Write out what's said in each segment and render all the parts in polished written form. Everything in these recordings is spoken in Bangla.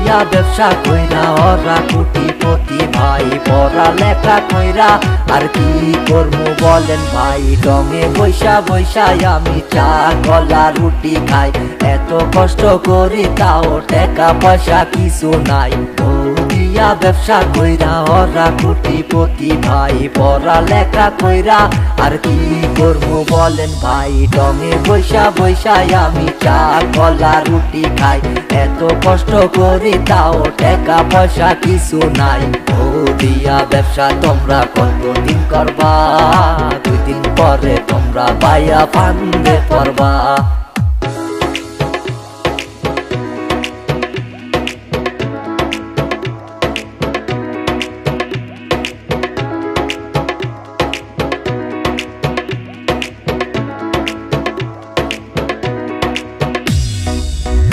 দিয়া ব্যবসা কইরা ওরা কোটিপতি ভাই, পড়ালেখা কইরা আর কি করবো বলেন ভাই। ডঙে বৈশা বৈশাই আমি চা কলা রুটি খাই, এত কষ্ট করি তাও টাকা পয়সা কিছু নাই। দিয়া ব্যবসা কইরা ওরা কোটিপতি ভাই, পড়ালেখা কইরা আর কি করবো বলেন ভাই। ডঙে বৈশা বৈশাই আমি চা কলা রুটি খাই, এত কষ্ট করি তাও টাকা পয়সা কিছু নাই। ও দিয়া ব্যবসা তোমরা কতদিন করবা, 2 দিন পরে তোমরা বাইয়া ফান্দে পড়বা।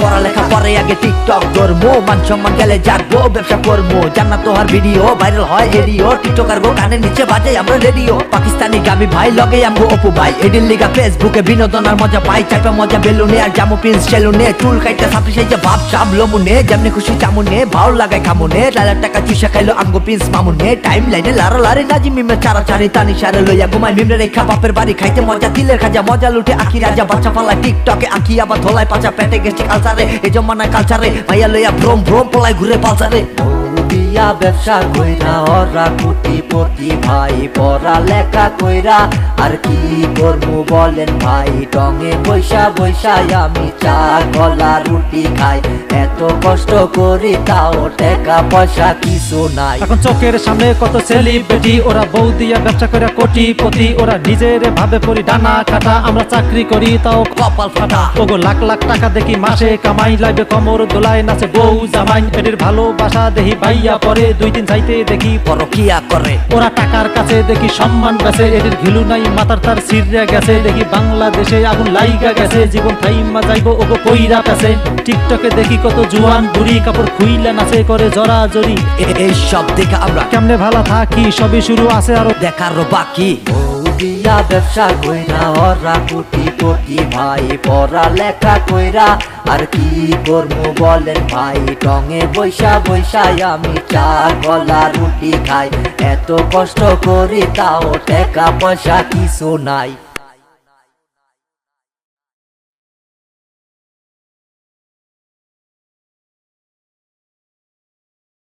পড়ালেখা পরে আগে টিকটক ধরবো, মান সম্মান গেলে জাগবো, ব্যবসা করবো। জান্নাত তোহার ভিডিও ভাইরাল হয় এডিও, টিকটকার গো কানের নিচে বাজে আমরা রেডিও। পাকিস্তানি গাবি ভাই লগে আমগো অপু ভাই, এডির লিগা ফেসবুকে বিনোদন আর মজা পাই। চাইপা মজা বেলুনে আর জামু প্রিন্স সেলুনে, চুল কাইটা সাপড়ি সেই যে ভাব সাব লমুনে, যেমনি খুশি চামুনে ভাও লাগাই খামুনে। লালার টাকা চুষা খাইলো আমগো প্রিন্স মামুনে, টাইম লাইনে লারা লারে নাজি মিমে চারা চারি তানি সারে লইয়া ঘুমাই মিমরে রেখা বাপের বাড়ি খাইতে মজা, দিলের খাজা মজা লুটে আখি রাজা বাচ্চা ফালায় টিকটকে আঁকি আবার ধোলাই পাচা পেটে গেছে কালচারে, এই জমানায় কালচারে ভাইয়া লইয়া ভ্রম ভ্রম পলাই ঘুরে পালচারে। দিয়া ব্যবসা কইরা ওরা কোটিপতি ভাই, পড়ালেখা কইরা আর কি করবো বলেন ভাই। ডঙে বৈশা বৈশাই আমি চা কলা রুটি খাই, এত কষ্ট করি তাও টাকা পয়সা কিছু নাই। এখন চোখের সামনে কত সেলিব্রিটি, ওরা বউ দিয়া ব্যবসা করে কোটিপতি। ওরা নিজের ভাবে পরি ডানা কাটা, আমরা চাকরি করি তাও কপাল ফাটা। ওগো লাখ লাখ টাকা দেখি মাসে কামাই, লাইবে কমর দোলায় নাচে বউ জামাই। এদের ভালোবাসা দেখি ভাইয়া পরে, 2 দিন যাইতে দেখি পরকিয়া করে। ওরা টাকার কাছে দেখি সম্মান বেছে, এদের ঘিলু নাই মাথার তার সিররা গেছে। দেখি বাংলাদেশে আগুন লাইগা গেছে, জীবন থাইমা যাইবো ওগো কইরা পেছে। টিকটকে দেখি কত জুয়ান বুড়ি কাপড় খুইলা নাচে করে জরা জরি। এই সব দেখে আমরা কেমনে ভালো থাকি, সবই শুরু আছে আরো দেখারও বাকি। দিয়া ব্যবসা কইরা ওরা কোটিপতি ভাই, পড়ালেখা কইরা আর কি করবো বলেন ভাই। ডঙে বৈশা বৈশাই আমি চা কলা রুটি খাই, এত কষ্ট করি তাও টাকা পয়সা কিছু নাই।